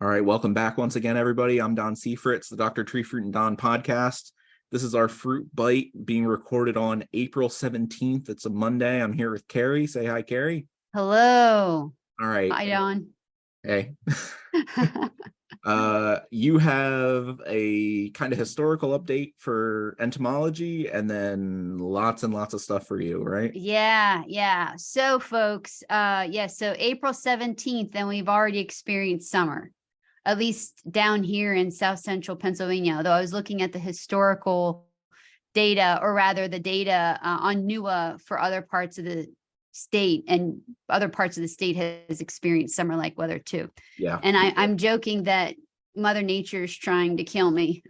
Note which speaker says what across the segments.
Speaker 1: All right, welcome back once again, everybody. I'm Don Seifrit. It's the Dr. Tree Fruit and Don podcast. This is our fruit bite being recorded on April 17th. It's a Monday. I'm here with Kari. Say hi, Kari.
Speaker 2: Hello.
Speaker 1: All right.
Speaker 2: Hi, Don.
Speaker 1: Hey. You have a kind of historical update for entomology and then lots and lots of stuff for you, right?
Speaker 2: Yeah. So folks, so April 17th, and we've already experienced summer, at least down here in South Central Pennsylvania, although I was looking at the historical data, or rather the data on NUA for other parts of the state, and other parts of the state has experienced summer-like weather too.
Speaker 1: Yeah.
Speaker 2: And I'm joking that Mother Nature is trying to kill me.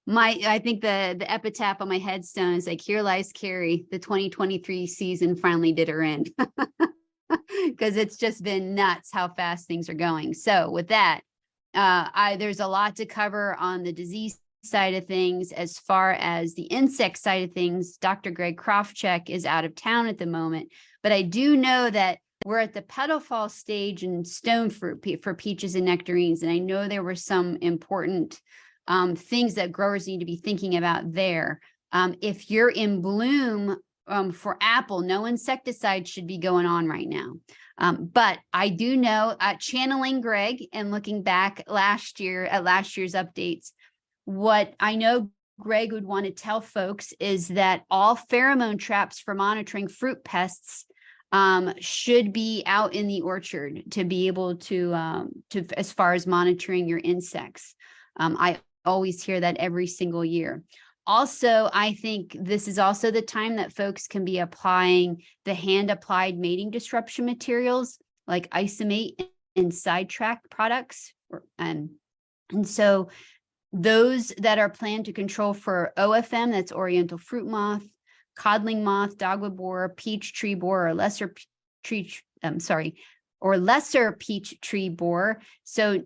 Speaker 2: I think the epitaph on my headstone is like, "Here lies Kari. The 2023 season finally did her in," because it's just been nuts how fast things are going. So with that, there's a lot to cover on the disease side of things. As far as the insect side of things, Dr. Greg Krofcheck is out of town at the moment, but I do know that we're at the petal fall stage in stone fruit for peaches and nectarines, and I know there were some important things that growers need to be thinking about there. If you're in bloom for apple, no insecticide should be going on right now. But I do know, channeling Greg and looking back last year at last year's updates, what I know Greg would want to tell folks is that all pheromone traps for monitoring fruit pests should be out in the orchard to be able to as far as monitoring your insects. I always hear that every single year. Also, I think this is also the time that folks can be applying the hand-applied mating disruption materials like Isomate and Sidetrack products. And so those that are planned to control for OFM, that's Oriental fruit moth, codling moth, dogwood borer, peach tree borer, or lesser peach tree borer. So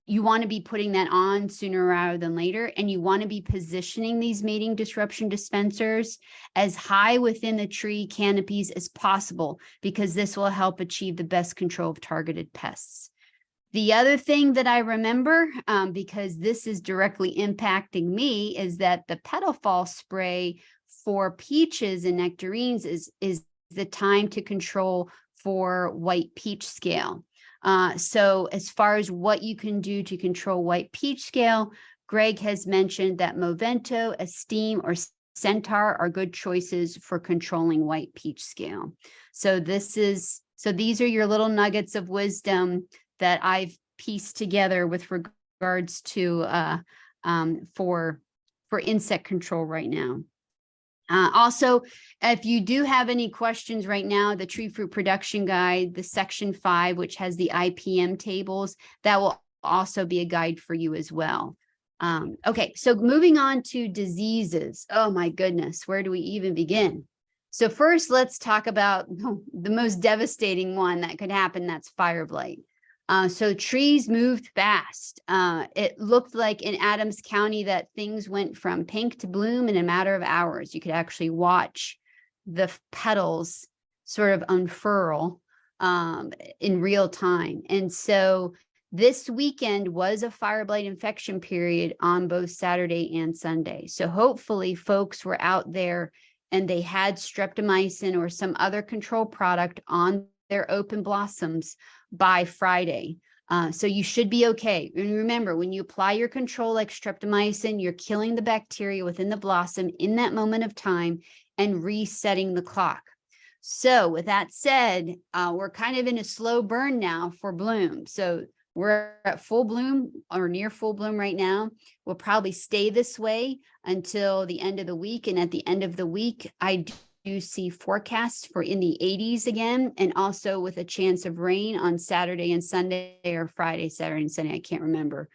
Speaker 2: you want to be putting that on sooner rather than later, and you want to be positioning these mating disruption dispensers as high within the tree canopies as possible, because this will help achieve the best control of targeted pests. The other thing that I remember, because this is directly impacting me, is that the petal fall spray for peaches and nectarines is the time to control for white peach scale. So as far as what you can do to control white peach scale, Greg has mentioned that Movento, Esteem, or Centaur are good choices for controlling white peach scale. So these are your little nuggets of wisdom that I've pieced together with regards to for insect control right now. Also, if you do have any questions right now, the Tree Fruit Production Guide, the Section 5, which has the IPM tables, that will also be a guide for you as well. Okay, so moving on to diseases. Oh my goodness, where do we even begin? So first, let's talk about the most devastating one that could happen, that's fire blight. So trees moved fast. It looked like in Adams County that things went from pink to bloom in a matter of hours. You could actually watch the petals sort of unfurl in real time. And so this weekend was a fire blight infection period on both Saturday and Sunday. So hopefully folks were out there and they had streptomycin or some other control product on their open blossoms by Friday. So you should be okay. And remember, when you apply your control like streptomycin, you're killing the bacteria within the blossom in that moment of time and resetting the clock. So with that said, we're kind of in a slow burn now for bloom. So we're at full bloom or near full bloom right now. We'll probably stay this way until the end of the week. And at the end of the week, I do see forecasts for in the 80s again, and also with a chance of rain on Saturday and Sunday, or Friday, Saturday and Sunday, I can't remember.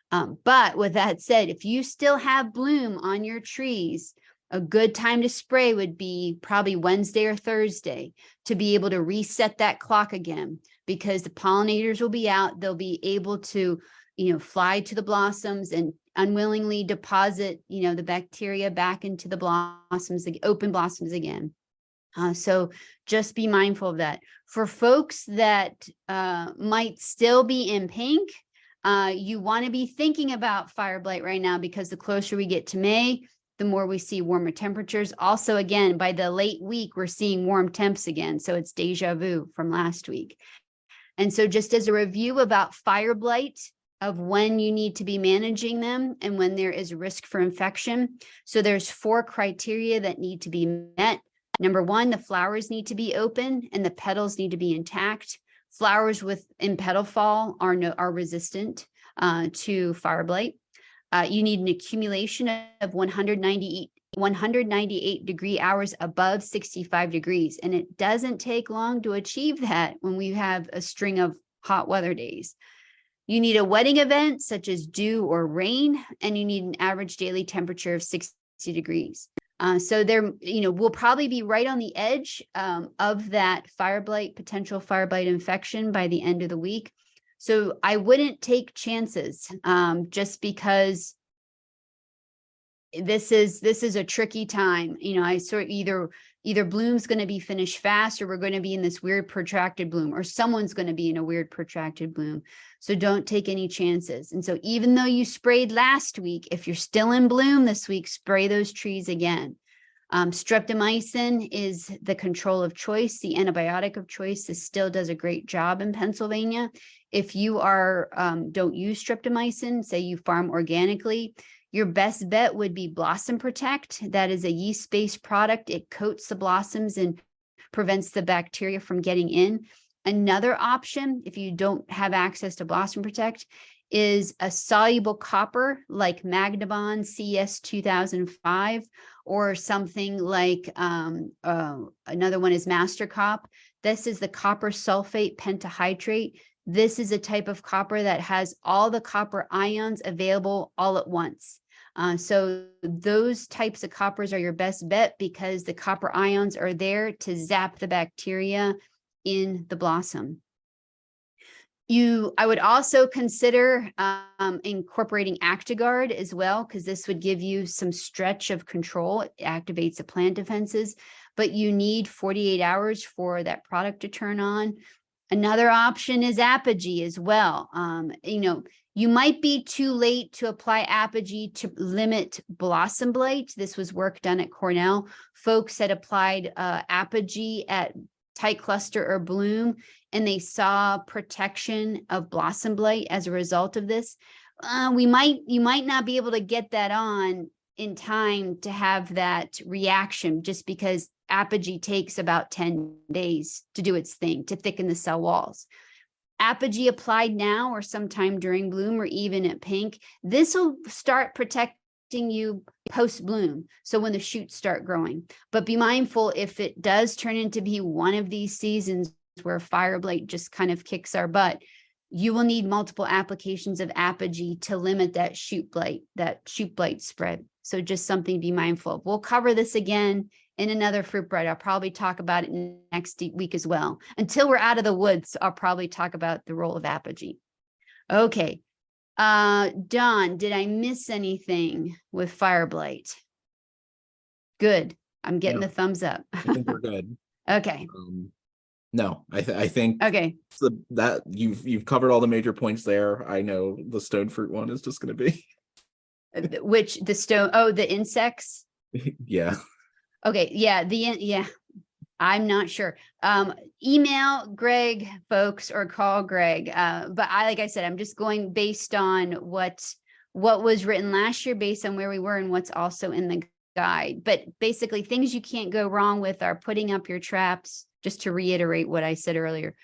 Speaker 2: But with that said, if you still have bloom on your trees, a good time to spray would be probably Wednesday or Thursday to be able to reset that clock again, because the pollinators will be out. They'll be able to, fly to the blossoms and unwillingly deposit, the bacteria back into the blossoms, the open blossoms again. So just be mindful of that. For folks that might still be in pink, you want to be thinking about fire blight right now, because the closer we get to May, the more we see warmer temperatures. Also, again, by the late week, we're seeing warm temps again. So it's deja vu from last week. And so just as a review about fire blight, of when you need to be managing them and when there is a risk for infection. So there's 4 criteria that need to be met. Number 1, the flowers need to be open and the petals need to be intact. Flowers in petal fall are resistant to fire blight. You need an accumulation of 198 degree hours above 65 degrees. And it doesn't take long to achieve that when we have a string of hot weather days. You need a wetting event such as dew or rain, and you need an average daily temperature of 60 degrees. So there, we'll probably be right on the edge of that potential fire blight infection by the end of the week. So I wouldn't take chances just because this is a tricky time. I sort of either bloom's going to be finished fast, or we're going to be in this weird protracted bloom, or someone's going to be in a weird protracted bloom. So don't take any chances. And so even though you sprayed last week, if you're still in bloom this week, spray those trees again. Streptomycin is the control of choice, the antibiotic of choice. This still does a great job in Pennsylvania. If you don't use streptomycin, say you farm organically, your best bet would be Blossom Protect. That is a yeast-based product. It coats the blossoms and prevents the bacteria from getting in. Another option, if you don't have access to Blossom Protect, is a soluble copper like Magnabond CS 2005, or something like another one is Master Cop. This is the copper sulfate pentahydrate. This is a type of copper that has all the copper ions available all at once. So those types of coppers are your best bet, because the copper ions are there to zap the bacteria in the blossom. I would also consider incorporating Actigard as well, because this would give you some stretch of control. It activates the plant defenses, but you need 48 hours for that product to turn on. Another option is Apogee as well. You might be too late to apply Apogee to limit blossom blight. This was work done at Cornell. Folks had applied Apogee at tight cluster or bloom, and they saw protection of blossom blight as a result of this. You might not be able to get that on in time to have that reaction, just because Apogee takes about 10 days to do its thing, to thicken the cell walls. Apogee applied now or sometime during bloom, or even at pink, this will start protecting you post bloom. So when the shoots start growing, but be mindful, if it does turn into be one of these seasons where fire blight just kind of kicks our butt, you will need multiple applications of Apogee to limit that shoot blight spread. So just something to be mindful of. We'll cover this again in another fruit blight. I'll probably talk about it next week as well. Until we're out of the woods, I'll probably talk about the role of Apogee. Okay. Don, did I miss anything with fire blight? Good. I'm getting the thumbs up.
Speaker 1: I think we're good.
Speaker 2: Okay.
Speaker 1: No, I think
Speaker 2: okay.
Speaker 1: That you've covered all the major points there. I know the stone fruit one is just going to be the insects. Yeah.
Speaker 2: Okay. Yeah. I'm not sure. Email Greg, folks, or call Greg. But like I said, I'm just going based on what was written last year, based on where we were and what's also in the guide. But basically, things you can't go wrong with are putting up your traps. Just to reiterate what I said earlier,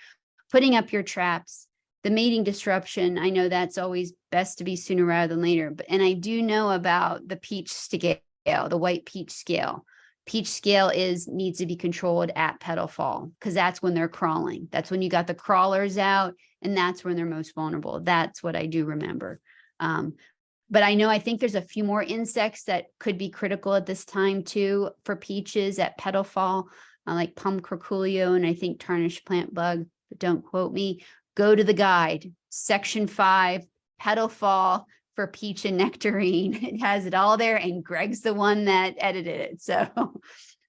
Speaker 2: putting up your traps, the mating disruption. I know that's always best to be sooner rather than later. And I do know about the peach scale, the white peach scale. Peach scale needs to be controlled at petal fall, because that's when they're crawling. That's when you got the crawlers out, and that's when they're most vulnerable. That's what I do remember. But I think there's a few more insects that could be critical at this time too for peaches at petal fall, like Pum curculio and I think tarnished plant bug, but don't quote me. Go to the guide, section 5, petal fall for peach and nectarine. It has it all there, and Greg's the one that edited it. So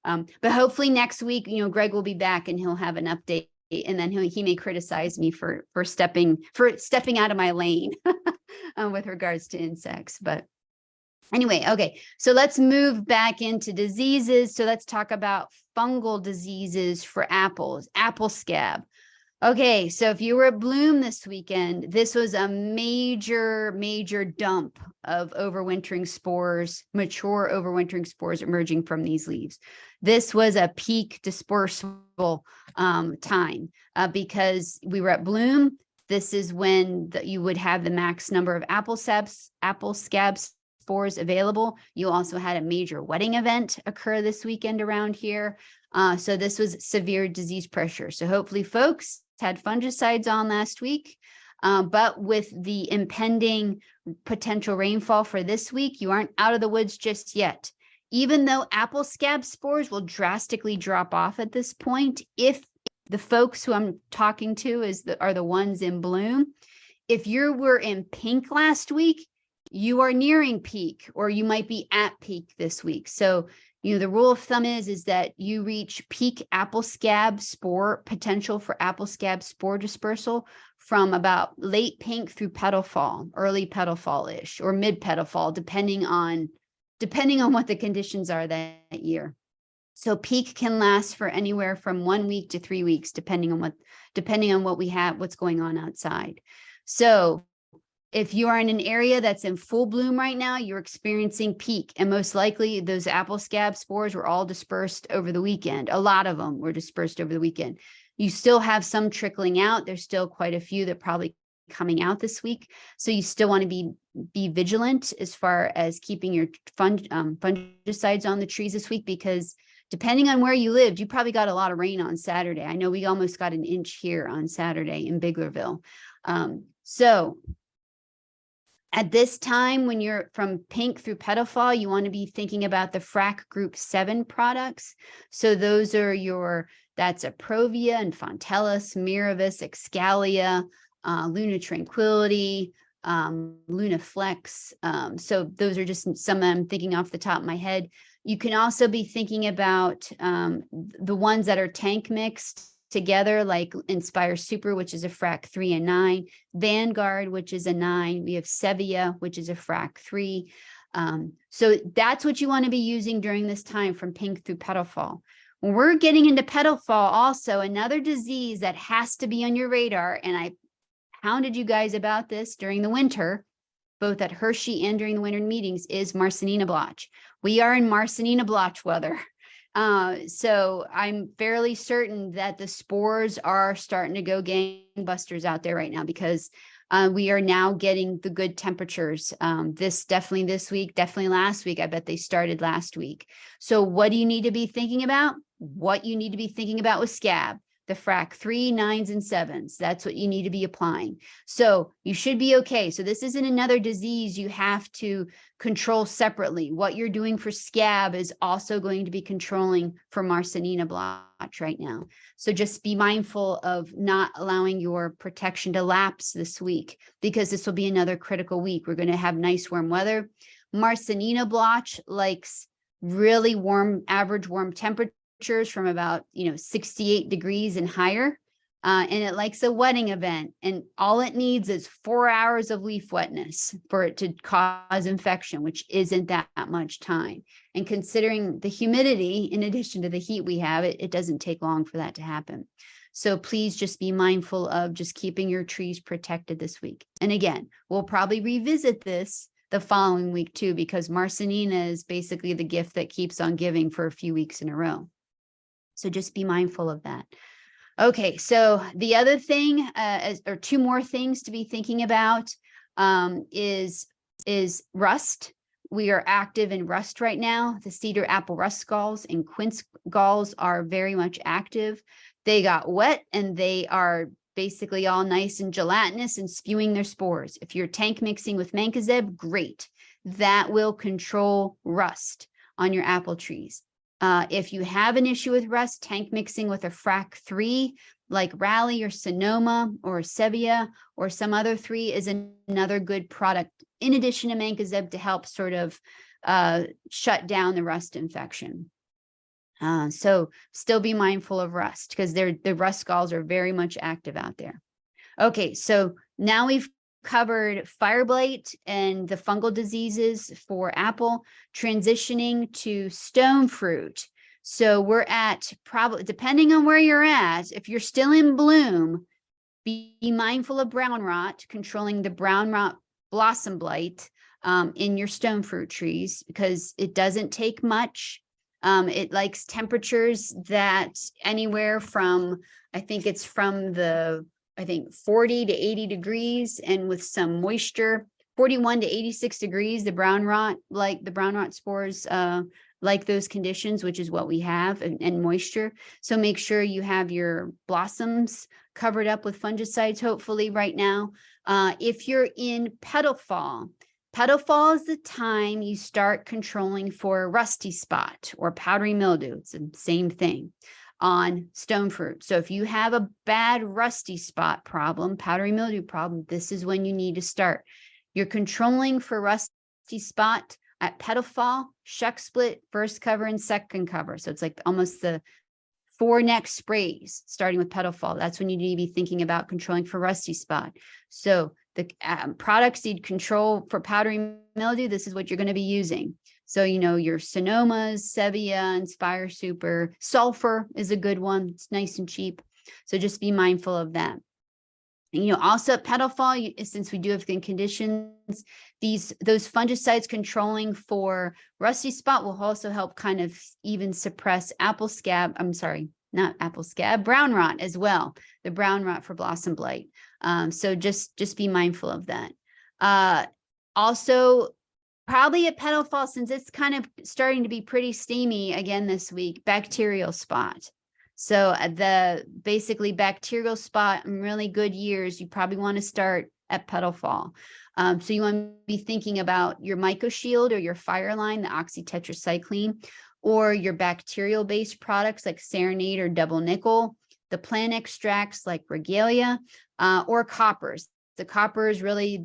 Speaker 2: But hopefully next week, Greg will be back and he'll have an update, and then he may criticize me for stepping out of my lane with regards to insects. But anyway, okay, so let's move back into diseases. So let's talk about fungal diseases for apples, apple scab. Okay, so if you were at Bloom this weekend, this was a major dump of overwintering spores, mature overwintering spores emerging from these leaves. This was a peak dispersal time because we were at Bloom. This is when you would have the max number of apple scab spores available. You also had a major wetting event occur this weekend around here. So this was severe disease pressure. So hopefully folks had fungicides on last week, but with the impending potential rainfall for this week, you aren't out of the woods just yet. Even though apple scab spores will drastically drop off at this point, if the folks who I'm talking to are the ones in bloom, if you were in pink last week, you are nearing peak, or you might be at peak this week. So the rule of thumb is that you reach peak apple scab spore potential for apple scab spore dispersal from about late pink through petal fall, early petal fall-ish, or mid petal fall, depending on what the conditions are that year. So peak can last for anywhere from 1 week to 3 weeks, depending on what we have, what's going on outside. So if you are in an area that's in full bloom right now, you're experiencing peak, and most likely those apple scab spores were all dispersed over the weekend. A lot of them were dispersed over the weekend. You still have some trickling out. There's still quite a few that probably coming out this week. So you still want to be vigilant as far as keeping your fungicides on the trees this week, because depending on where you lived, you probably got a lot of rain on Saturday. I know we almost got an inch here on Saturday in Biglerville. So at this time, when you're from pink through petal fall, you want to be thinking about the FRAC Group 7 products. So those are that's Aprovia and Fontellus, Miravis, Excalia, Luna Tranquility, Luna Flex. So those are just some I'm thinking off the top of my head. You can also be thinking about the ones that are tank mixed together, like Inspire Super, which is a FRAC 3 and 9, Vanguard, which is a 9. We have Sevia, which is a FRAC 3. So that's what you want to be using during this time from pink through petal fall. When we're getting into petal fall, also another disease that has to be on your radar, and I hounded you guys about this during the winter, both at Hershey and during the winter meetings, is Marsanina blotch. We are in Marsanina blotch weather. So I'm fairly certain that the spores are starting to go gangbusters out there right now, because we are now getting the good temperatures. Definitely this week, definitely last week. I bet they started last week. So what do you need to be thinking about? What you need to be thinking about with scab, the FRAC 3, 9s, and 7s. That's what you need to be applying. So you should be okay. So this isn't another disease you have to control separately. What you're doing for scab is also going to be controlling for Marsanina blotch right now. So just be mindful of not allowing your protection to lapse this week, because this will be another critical week. We're going to have nice warm weather. Marsanina blotch likes really warm, average warm temperatures from about 68 degrees and higher, and it likes a wetting event, and all it needs is 4 hours of leaf wetness for it to cause infection, which isn't that much time. And considering the humidity, in addition to the heat we have, it doesn't take long for that to happen. So please just be mindful of just keeping your trees protected this week. And again, we'll probably revisit this the following week too, because Marsanina is basically the gift that keeps on giving for a few weeks in a row. So just be mindful of that. Okay, so the other thing, or two more things to be thinking about, is rust. We are active in rust right now. The cedar apple rust galls and quince galls are very much active. They got wet and they are basically all nice and gelatinous and spewing their spores. If you're tank mixing with mancozeb, great. That will control rust on your apple trees. If you have an issue with rust, tank mixing with a FRAC 3 like Raleigh or Sonoma or Sevia or some other 3 is another good product, in addition to mancozeb, to help sort of shut down the rust infection. So still be mindful of rust, because the rust galls are very much active out there. Okay, so now we've covered fire blight and the fungal diseases for apple, transitioning to stone fruit. So we're at, probably, depending on where you're at, if you're still in bloom, be mindful of brown rot, controlling the brown rot blossom blight in your stone fruit trees, because it doesn't take much. It likes temperatures that anywhere from, I think 40 to 80 degrees, and with some moisture, 41 to 86 degrees, the brown rot spores like those conditions, which is what we have, and moisture. So make sure you have your blossoms covered up with fungicides, hopefully right now. If you're in petal fall is the time you start controlling for rusty spot or powdery mildew. It's the same thing on stone fruit. So if you have a bad rusty spot problem, powdery mildew problem, this is when you need to start. You're controlling for rusty spot at petal fall, shuck split, first cover and second cover. So it's like almost the 4 next sprays, starting with petal fall. That's when you need to be thinking about controlling for rusty spot. So the products need control for powdery mildew. This is what you're going to be using. So, your Sonomas, Sevia, Inspire Super, sulfur is a good one. It's nice and cheap. So just be mindful of that. And, also at petal fall, since we do have thin conditions, those fungicides controlling for rusty spot will also help kind of even suppress brown rot as well, the brown rot for blossom blight. So just be mindful of that. Also, probably at petal fall, since it's kind of starting to be pretty steamy again this week, bacterial spot. So basically bacterial spot in really good years, you probably want to start at petal fall. So you want to be thinking about your MycoShield or your Fireline, the oxytetracycline, or your bacterial-based products like Serenade or Double Nickel, the plant extracts like Regalia, or coppers. The copper is really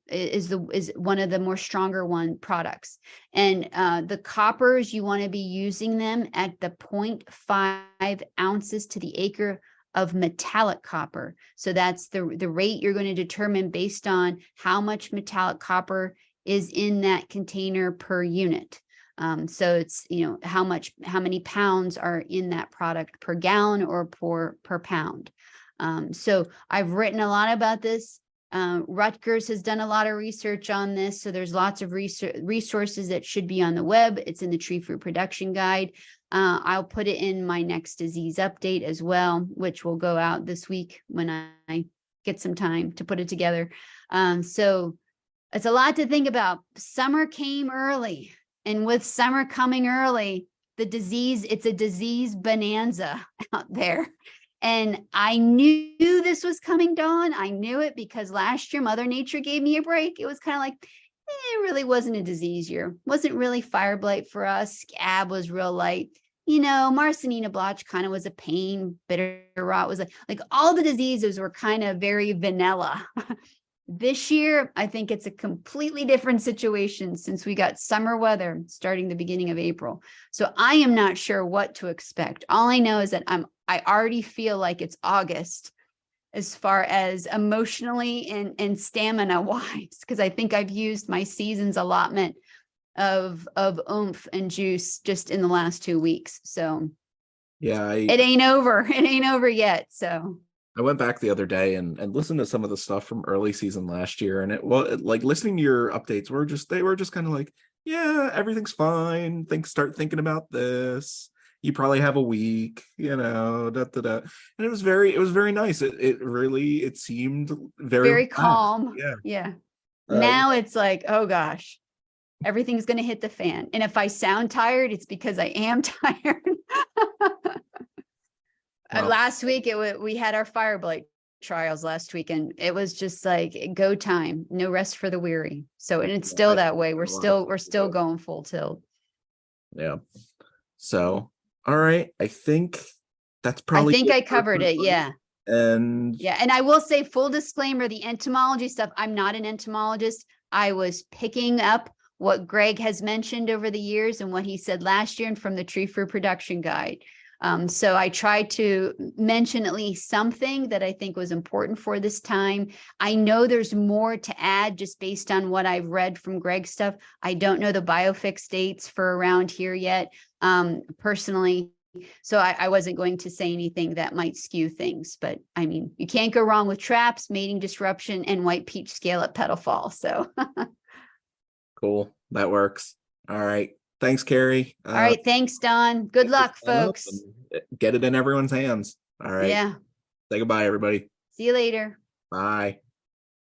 Speaker 2: is one of the more stronger products. And the coppers, you want to be using them at the 0.5 ounces to the acre of metallic copper. So that's the rate you're going to determine based on how much metallic copper is in that container per unit. So it's, how many pounds are in that product per gallon or per pound. So I've written a lot about this. Rutgers has done a lot of research on this. So there's lots of resources that should be on the web. It's in the Tree Fruit Production Guide. I'll put it in my next disease update as well, which will go out this week when I get some time to put it together. So it's a lot to think about. Summer came early, and with summer coming early, it's a disease bonanza out there. And I knew this was coming, Dawn. I knew it because last year Mother Nature gave me a break. It was kind of like, it really wasn't a disease year. Wasn't really fire blight for us. Scab was real light. Marsanina blotch kind of was a pain. Bitter rot was like all the diseases were kind of very vanilla. This year, I think it's a completely different situation since we got summer weather starting the beginning of April. So I am not sure what to expect. All I know is that I already feel like it's August as far as emotionally and stamina wise, because I think I've used my season's allotment of oomph and juice just in the last 2 weeks. So
Speaker 1: yeah,
Speaker 2: it ain't over. It ain't over yet. So
Speaker 1: I went back the other day and listened to some of the stuff from early season last year, and like listening to your updates they were just kind of like, yeah, everything's fine. Start thinking about this. You probably have a week, and it was very nice. It seemed
Speaker 2: very calm.
Speaker 1: Yeah.
Speaker 2: Now it's like, oh gosh, everything's going to hit the fan. And if I sound tired, it's because I am tired. Last week, we had our fire blight trials last week, and it was just like go time, no rest for the weary. So, and it's still that way. We're still going full tilt.
Speaker 1: Yeah. So, all right. I think that's
Speaker 2: I
Speaker 1: probably.
Speaker 2: think I covered it. Yeah.
Speaker 1: And
Speaker 2: I will say, full disclaimer, the entomology stuff, I'm not an entomologist. I was picking up what Greg has mentioned over the years and what he said last year and from the Tree Fruit Production Guide. So I tried to mention at least something that I think was important for this time. I know there's more to add just based on what I've read from Greg's stuff. I don't know the biofix dates for around here yet, personally. So I wasn't going to say anything that might skew things, but I mean, you can't go wrong with traps, mating disruption, and white peach scale-up petal fall. So,
Speaker 1: Cool. That works. All right. Thanks, Kari.
Speaker 2: all right. Thanks, Don. Good luck, folks.
Speaker 1: Get it in everyone's hands. All right.
Speaker 2: Yeah.
Speaker 1: Say goodbye, everybody.
Speaker 2: See you later.
Speaker 1: Bye.